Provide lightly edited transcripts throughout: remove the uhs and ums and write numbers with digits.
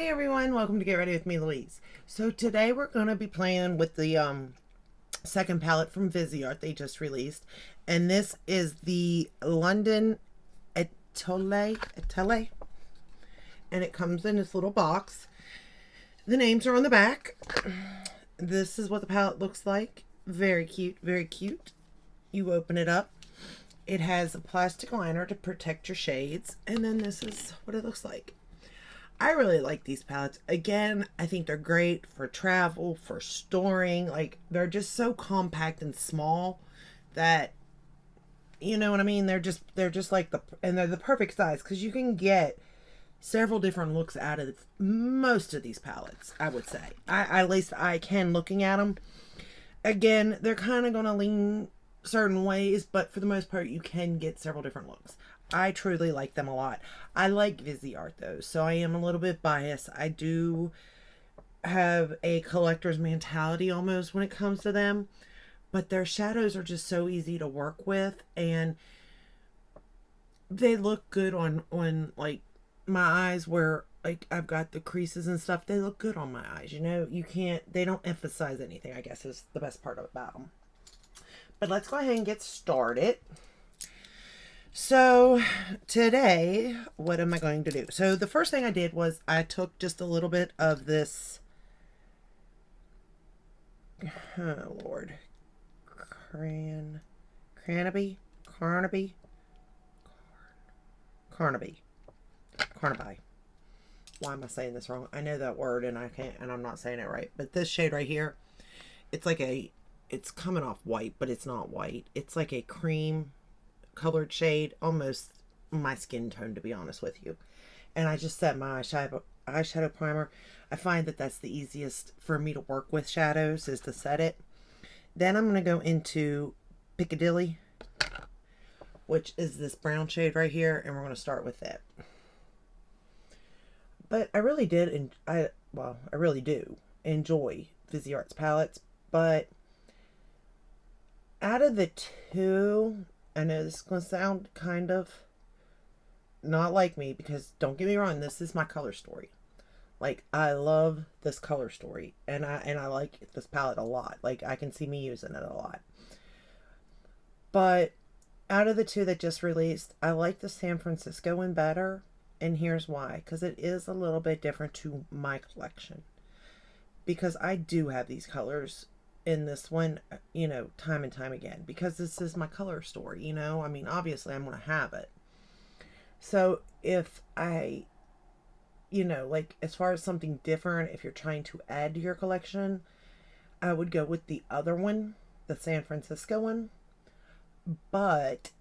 Hi everyone, welcome to Get Ready with me, Louise. So today we're going to be playing with the second palette from Viseart they just released. And this is the London Etoile. And it comes in this little box. The names are on the back. This is what the palette looks like. Very cute, very cute. You open it up. It has a plastic liner to protect your shades. And then this is what it looks like. I really like these palettes. Again, I think they're great for travel, for storing. Like, they're just so compact and small that, you know what I mean? They're just like and they're the perfect size because you can get several different looks out of most of these palettes, I would say. At least I can looking at them. Again, they're kind of going to lean certain ways, but for the most part, you can get several different looks. I truly like them a lot. I like Viseart though, so I am a little bit biased. I do have a collector's mentality almost when it comes to them, but their shadows are just so easy to work with, and they look good on like my eyes where like I've got the creases and stuff. They look good on my eyes. You know, they don't emphasize anything, I guess is the best part about them. But let's go ahead and get started. So today, what am I going to do? So the first thing I did was I took just a little bit of this, oh Lord, Carnaby. Why am I saying this wrong? I know that word and I'm not saying it right. But this shade right here, it's coming off white, but it's not white. It's like a cream colored shade, almost my skin tone, to be honest with you. And I just set my eyeshadow primer. I find that that's the easiest for me to work with shadows, is to set it. Then I'm going to go into Piccadilly, which is this brown shade right here, and we're going to start with it. But I really did, and I really do enjoy Viseart's palettes, but out of the two, I know this is going to sound kind of not like me, because don't get me wrong, this is my color story. Like, I love this color story, and I like this palette a lot. Like, I can see me using it a lot. But out of the two that just released, I like the San Francisco one better, and here's why. Because it is a little bit different to my collection. Because I do have these colors in this one, you know, time and time again, because this is my color story, you know. I mean, obviously I'm going to have it. So if I, you know, like, as far as something different, if you're trying to add to your collection, I would go with the other one, the San Francisco one. But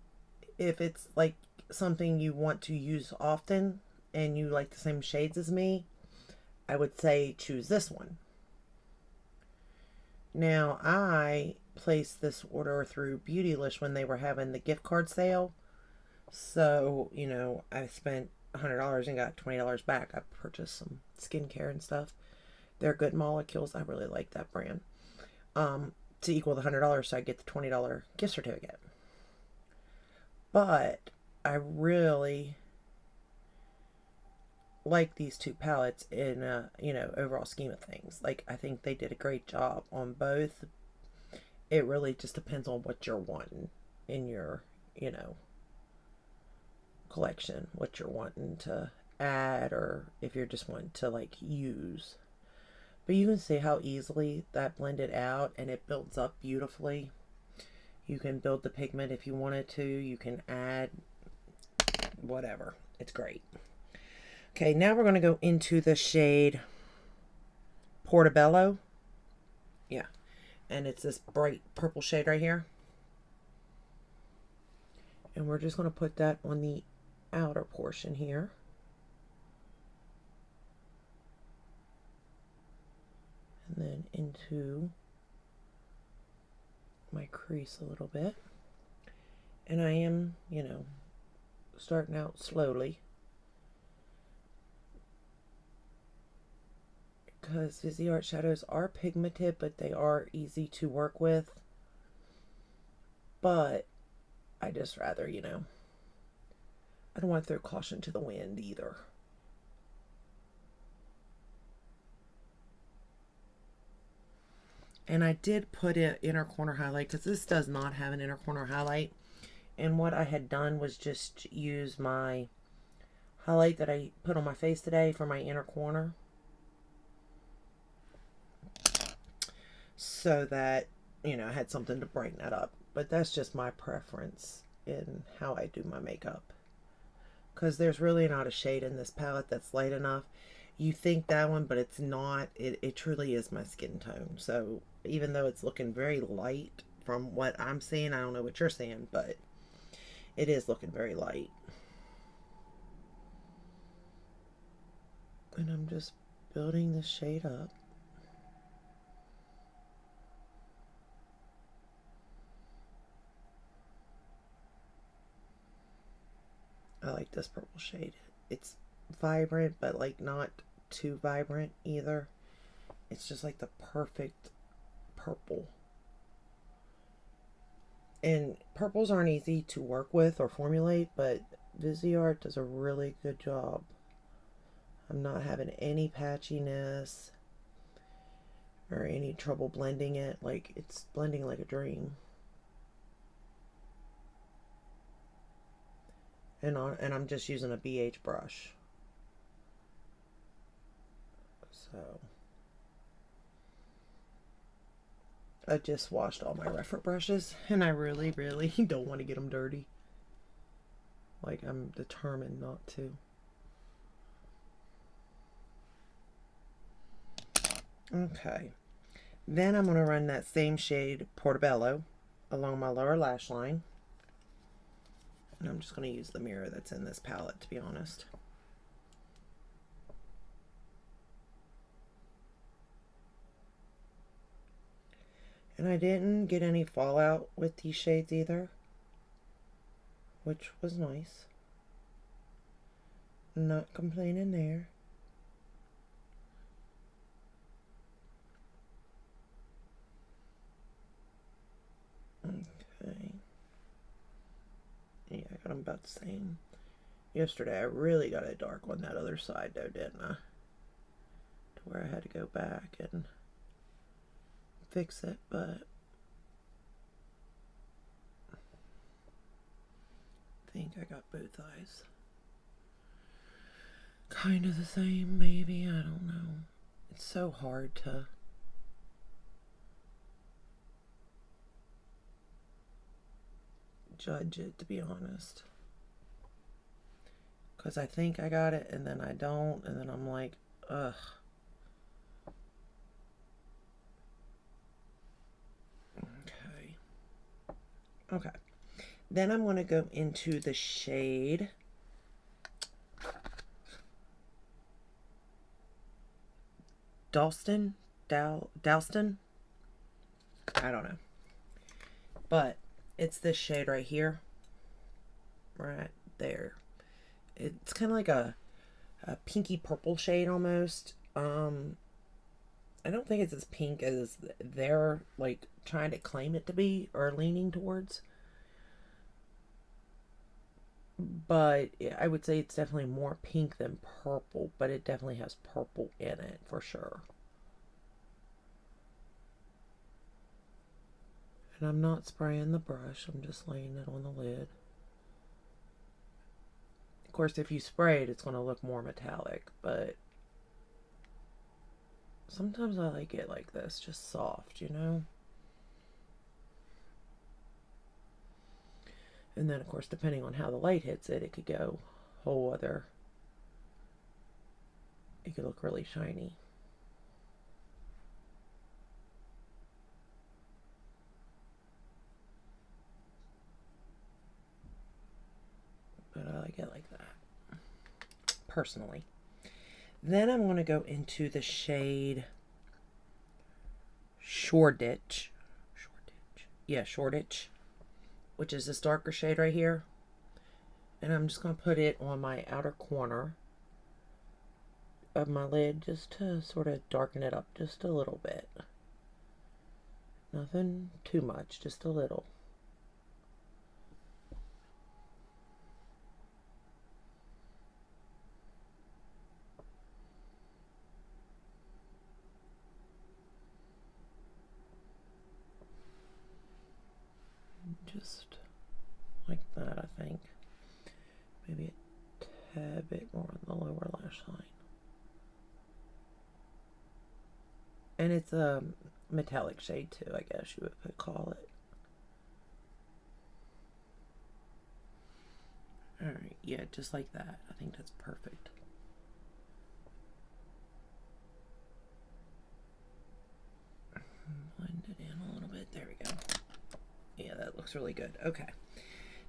if it's like something you want to use often and you like the same shades as me, I would say choose this one. Now, I placed this order through Beautylish when they were having the gift card sale. So, you know, I spent $100 and got $20 back. I purchased some skincare and stuff. They're good molecules. I really like that brand. To equal the $100, so I get the $20 gift certificate. But I really like these two palettes in you know, overall scheme of things. Like, I think they did a great job on both. It really just depends on what you're wanting in your, you know, collection, what you're wanting to add, or if you're just wanting to like use. But you can see how easily that blended out, and it builds up beautifully. You can build the pigment if you wanted to. You can add whatever. It's great. Okay, now we're going to go into the shade Portobello. Yeah, and it's this bright purple shade right here. And we're just going to put that on the outer portion here. And then into my crease a little bit. And I am, you know, starting out slowly, because Viseart shadows are pigmented, but they are easy to work with. But I just rather, you know, I don't want to throw caution to the wind either. And I did put an inner corner highlight because this does not have an inner corner highlight. And what I had done was just use my highlight that I put on my face today for my inner corner, so that, you know, I had something to brighten that up. But that's just my preference in how I do my makeup, because there's really not a shade in this palette that's light enough. You think that one, but it's not. It truly is my skin tone. So even though it's looking very light from what I'm seeing, I don't know what you're seeing, but it is looking very light. And I'm just building this shade up. I like this purple shade. It's vibrant, but like not too vibrant either. It's just like the perfect purple. And purples aren't easy to work with or formulate, but Viseart does a really good job. I'm not having any patchiness or any trouble blending it. Like, it's blending like a dream. And I'm just using a BH brush. So I just washed all my reference brushes, and I really, really don't want to get them dirty. Like, I'm determined not to. Okay. Then I'm going to run that same shade Portobello along my lower lash line. And I'm just going to use the mirror that's in this palette, to be honest. And I didn't get any fallout with these shades either, which was nice. Not complaining there. Okay. Yeah, I got them about the same. Yesterday I really got a dark on that other side though, didn't I? To where I had to go back and fix it, but I think I got both eyes kind of the same, maybe. I don't know. It's so hard to judge it, to be honest, because I think I got it and then I don't, and then I'm like, ugh. Okay. Then I'm going to go into the shade Dalston? Dalston? I don't know. But it's this shade right here. Right there. It's kind of like a pinky purple shade almost. I don't think it's as pink as they're like trying to claim it to be or leaning towards. But I would say it's definitely more pink than purple, but it definitely has purple in it for sure. And I'm not spraying the brush, I'm just laying it on the lid. Of course, if you spray it, it's going to look more metallic, but sometimes I like it like this, just soft, you know? And then, of course, depending on how the light hits it, it could go whole other. It could look really shiny. But I like it like that, personally. Then I'm going to go into the shade Shoreditch. Yeah, Shoreditch, which is this darker shade right here. And I'm just going to put it on my outer corner of my lid just to sort of darken it up just a little bit. Nothing too much, just a little. just like that, I think. Maybe a tad bit more on the lower lash line. And it's a metallic shade too, I guess you could call it. Alright, yeah, just like that. I think that's perfect. Blend it in a little bit. There we go. Yeah, that looks really good. Okay.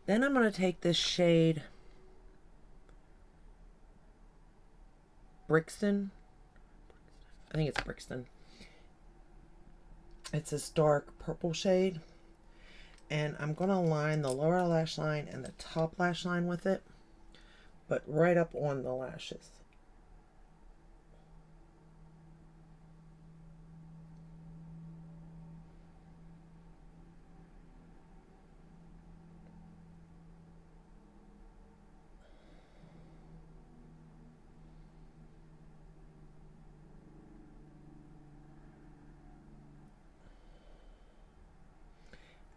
Then I'm going to take this shade Brixton. I think it's Brixton. It's this dark purple shade. And I'm going to line the lower lash line and the top lash line with it, but right up on the lashes.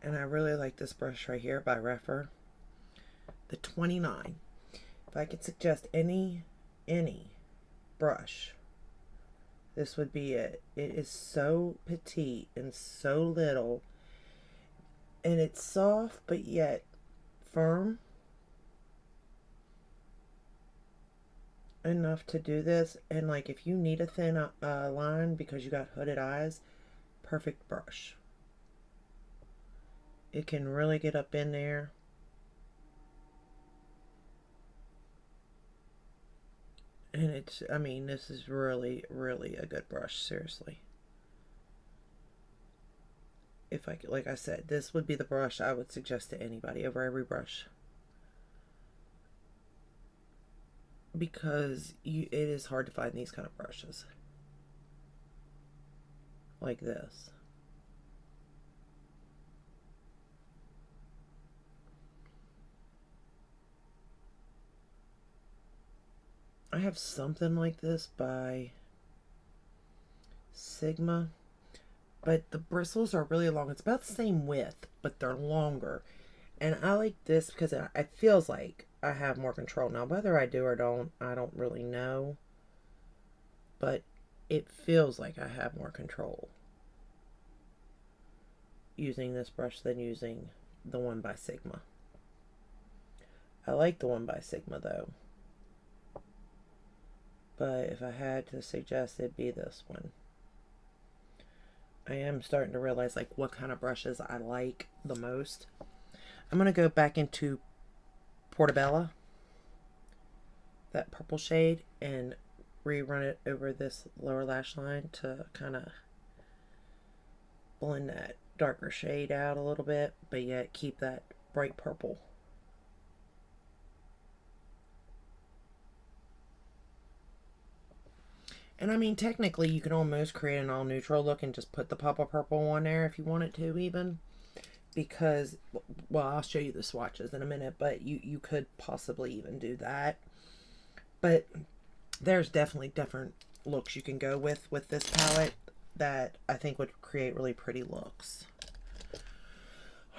And I really like this brush right here by Refer, the 29. If I could suggest any brush, this would be it. It is so petite and so little, and it's soft but yet firm enough to do this. And like if you need a thin line because you got hooded eyes, perfect brush. It can really get up in there. And it's, I mean, this is really, really a good brush, seriously. If I could, like I said, this would be the brush I would suggest to anybody over every brush. Because it is hard to find these kind of brushes. Like this. I have something like this by Sigma, but the bristles are really long. It's about the same width, but they're longer. And I like this because it feels like I have more control. Now, whether I do or don't, I don't really know. But it feels like I have more control using this brush than using the one by Sigma. I like the one by Sigma, though. But if I had to suggest, it'd be this one. I am starting to realize like what kind of brushes I like the most. I'm going to go back into Portobello, that purple shade, and rerun it over this lower lash line to kind of blend that darker shade out a little bit, but yet keep that bright purple. And I mean, technically, you can almost create an all-neutral look and just put the pop of purple on there if you wanted to, even. Because, well, I'll show you the swatches in a minute, but you could possibly even do that. But there's definitely different looks you can go with this palette that I think would create really pretty looks.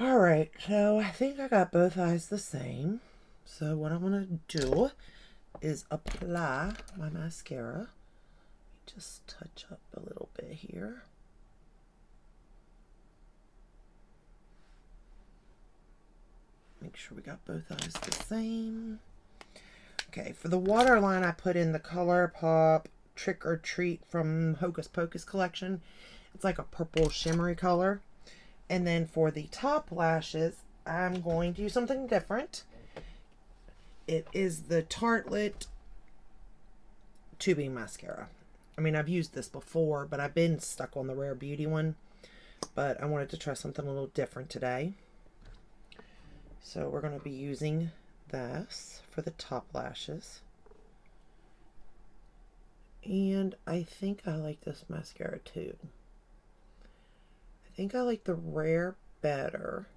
Alright, so I think I got both eyes the same. So what I'm going to do is apply my mascara. Just touch up a little bit here. Make sure we got both eyes the same. Okay, for the waterline, I put in the ColourPop Trick or Treat from Hocus Pocus collection. It's like a purple shimmery color. And then for the top lashes, I'm going to use something different. It is the Tartelette Tubing Mascara. I mean, I've used this before, but I've been stuck on the Rare Beauty one. But I wanted to try something a little different today. So we're going to be using this for the top lashes. And I think I like this mascara too. I think I like the Rare better.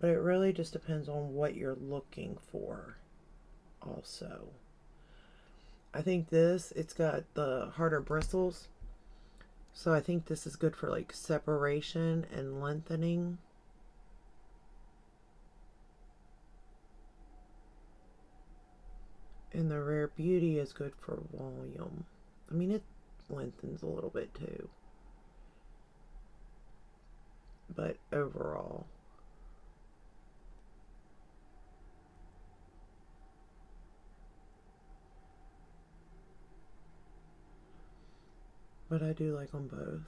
But it really just depends on what you're looking for also. I think this, it's got the harder bristles. So I think this is good for like separation and lengthening. And the Rare Beauty is good for volume. I mean, it lengthens a little bit too. But overall, but I do like them both.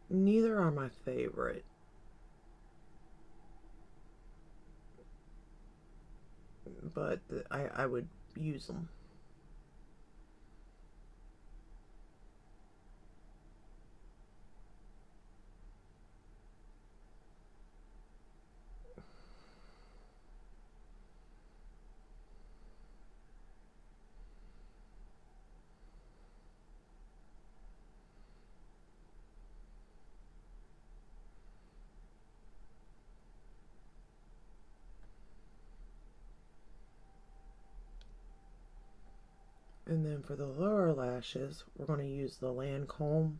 Neither are my favorite. But I would use them. And then for the lower lashes, we're going to use the Lancome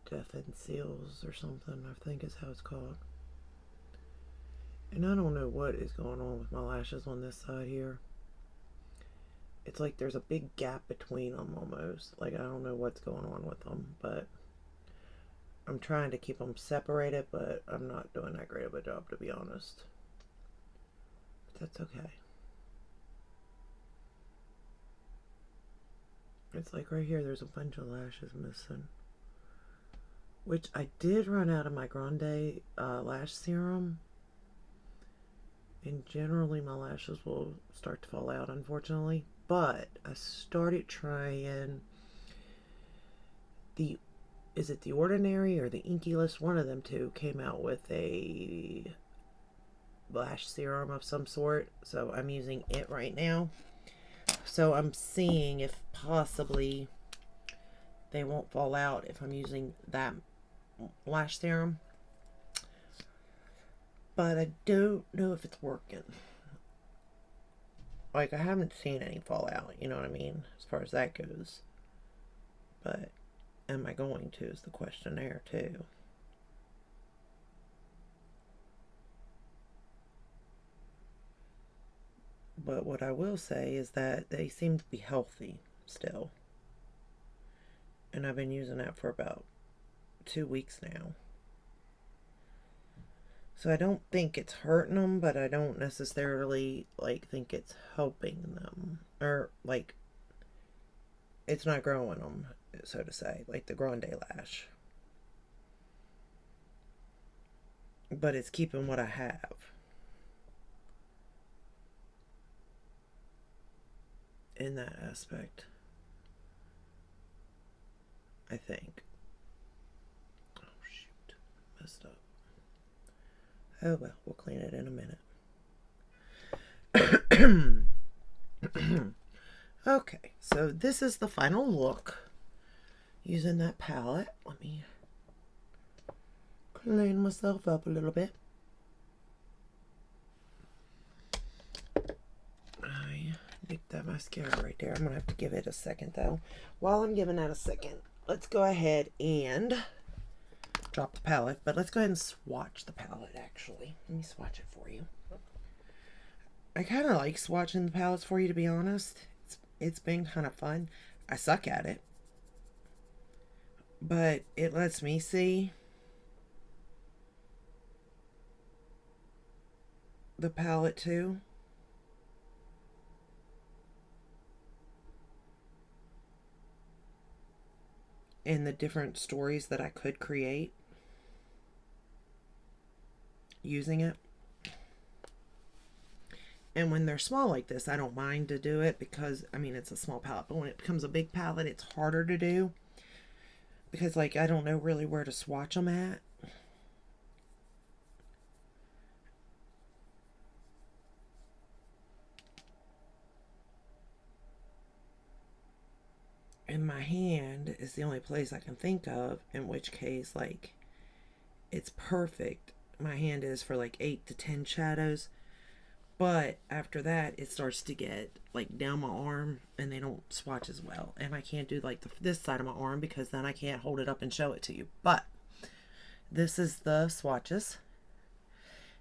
Death and Seals or something, I think is how it's called. And I don't know what is going on with my lashes on this side here. It's like there's a big gap between them almost. Like I don't know what's going on with them, but I'm trying to keep them separated, but I'm not doing that great of a job, to be honest. But that's okay. It's like right here, there's a bunch of lashes missing. Which I did run out of my Grande lash serum. And generally my lashes will start to fall out, unfortunately. But I started trying the, is it the Ordinary or the Inky List? One of them two came out with a lash serum of some sort. So I'm using it right now. So I'm seeing if possibly they won't fall out if I'm using that lash serum. But I don't know if it's working. Like, I haven't seen any fallout, you know what I mean, as far as that goes. But am I going to is the question there, too. But what I will say is that they seem to be healthy still. And I've been using that for about 2 weeks now. So I don't think it's hurting them, but I don't necessarily, like, think it's helping them. Or, like, it's not growing them, so to say, like the Grande lash. But it's keeping what I have. In that aspect. I think. Oh, shoot. Messed up. Oh well, we'll clean it in a minute. Okay, so this is the final look using that palette. Let me clean myself up a little bit. I nicked that mascara right there. I'm gonna have to give it a second though. While I'm giving that a second, let's go ahead and drop the palette, but let's go ahead and swatch the palette actually. Let me swatch it for you. I kind of like swatching the palettes for you, to be honest. It's been kind of fun. I suck at it, but it lets me see the palette too. And the different stories that I could create using it. And when they're small like this, I don't mind to do it because, I mean, it's a small palette. But when it becomes a big palette, it's harder to do. Because, like, I don't know really where to swatch them at. And my hand is the only place I can think of, in which case, like, it's perfect. My hand is for, like, 8 to 10 shadows. But after that, it starts to get like down my arm and they don't swatch as well. And I can't do like this side of my arm because then I can't hold it up and show it to you. But this is the swatches.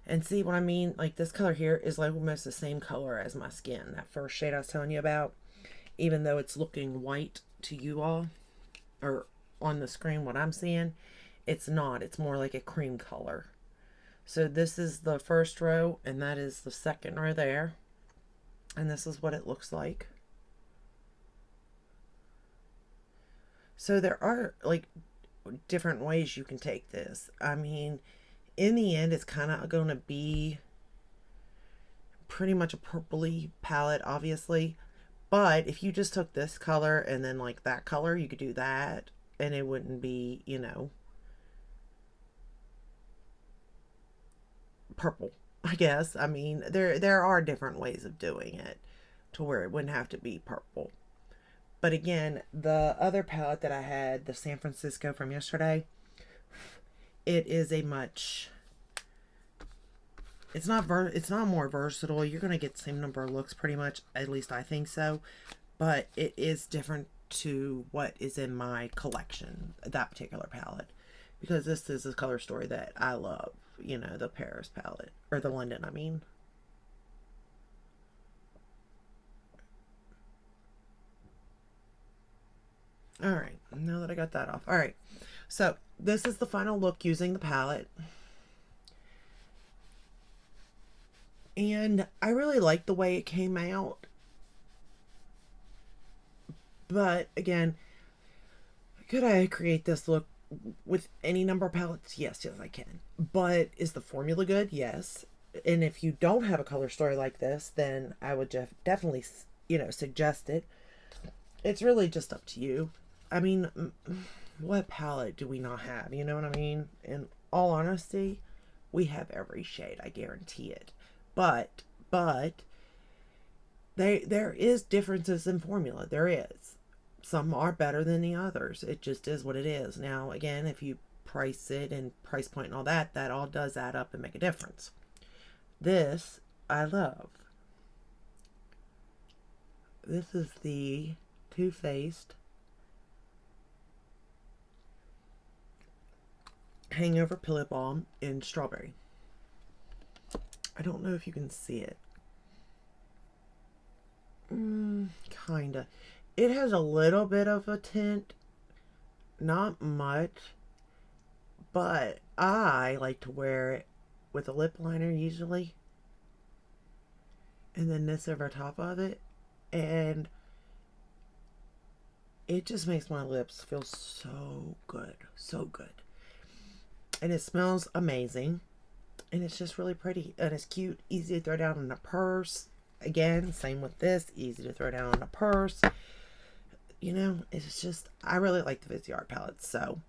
And see what I mean? Like this color here is like almost the same color as my skin. That first shade I was telling you about. Even though it's looking white to you all. Or on the screen what I'm seeing. It's not. It's more like a cream color. So this is the first row. And that is the second row there. And this is what it looks like. So there are like different ways you can take this. I mean, in the end, it's kind of going to be pretty much a purpley palette, obviously. But if you just took this color and then like that color, you could do that. And it wouldn't be, you know, purple, I guess. I mean, there are different ways of doing it to where it wouldn't have to be purple. But again, the other palette that I had, the San Francisco from yesterday, it is a much, it's not more versatile. You're going to get the same number of looks pretty much, at least I think so. But it is different to what is in my collection, that particular palette. Because this is a color story that I love, you know, the Paris palette, or the London, I mean. Alright, now that I got that off. Alright, so this is the final look using the palette. And I really like the way it came out. But again, could I create this look with any number of palettes? Yes, I can. But is the formula good? Yes. And if you don't have a color story like this, then I would definitely, you know, suggest it. It's really just up to you. I mean, what palette do we not have? You know what I mean? In all honesty, we have every shade. I guarantee it. But there is differences in formula. There is. Some are better than the others. It just is what it is. Now, again, if you price it and price point and all that, that all does add up and make a difference. This I love. This is the Too Faced Hangover Pillow Balm in Strawberry. I don't know if you can see it. Kinda. It has a little bit of a tint. Not much. But I like to wear it with a lip liner usually. And then this over top of it. And it just makes my lips feel so good. So good. And it smells amazing. And it's just really pretty. And it's cute. Easy to throw down in a purse. Again, same with this. Easy to throw down in a purse. You know, it's just, I really like the Viseart palettes. So,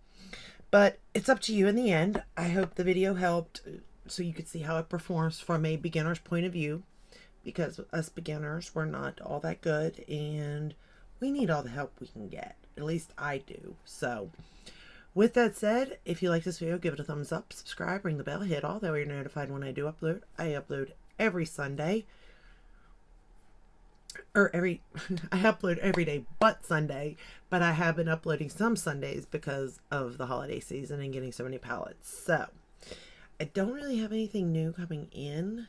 but it's up to you in the end. I hope the video helped so you could see how it performs from a beginner's point of view. Because us beginners, we're not all that good. And we need all the help we can get. At least I do. So, with that said, if you like this video, give it a thumbs up, subscribe, ring the bell, hit all. That way you're notified when I do upload. I upload every Sunday. Or I upload every day but Sunday. But I have been uploading some Sundays because of the holiday season and getting so many palettes. So, I don't really have anything new coming in.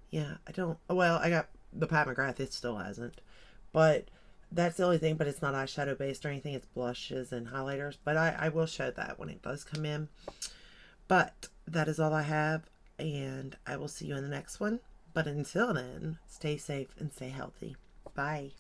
Yeah, I don't. Well, I got the Pat McGrath. It still hasn't. But that's the only thing. But it's not eyeshadow based or anything. It's blushes and highlighters. But I will show that when it does come in. But that is all I have. And I will see you in the next one. But until then, stay safe and stay healthy. Bye.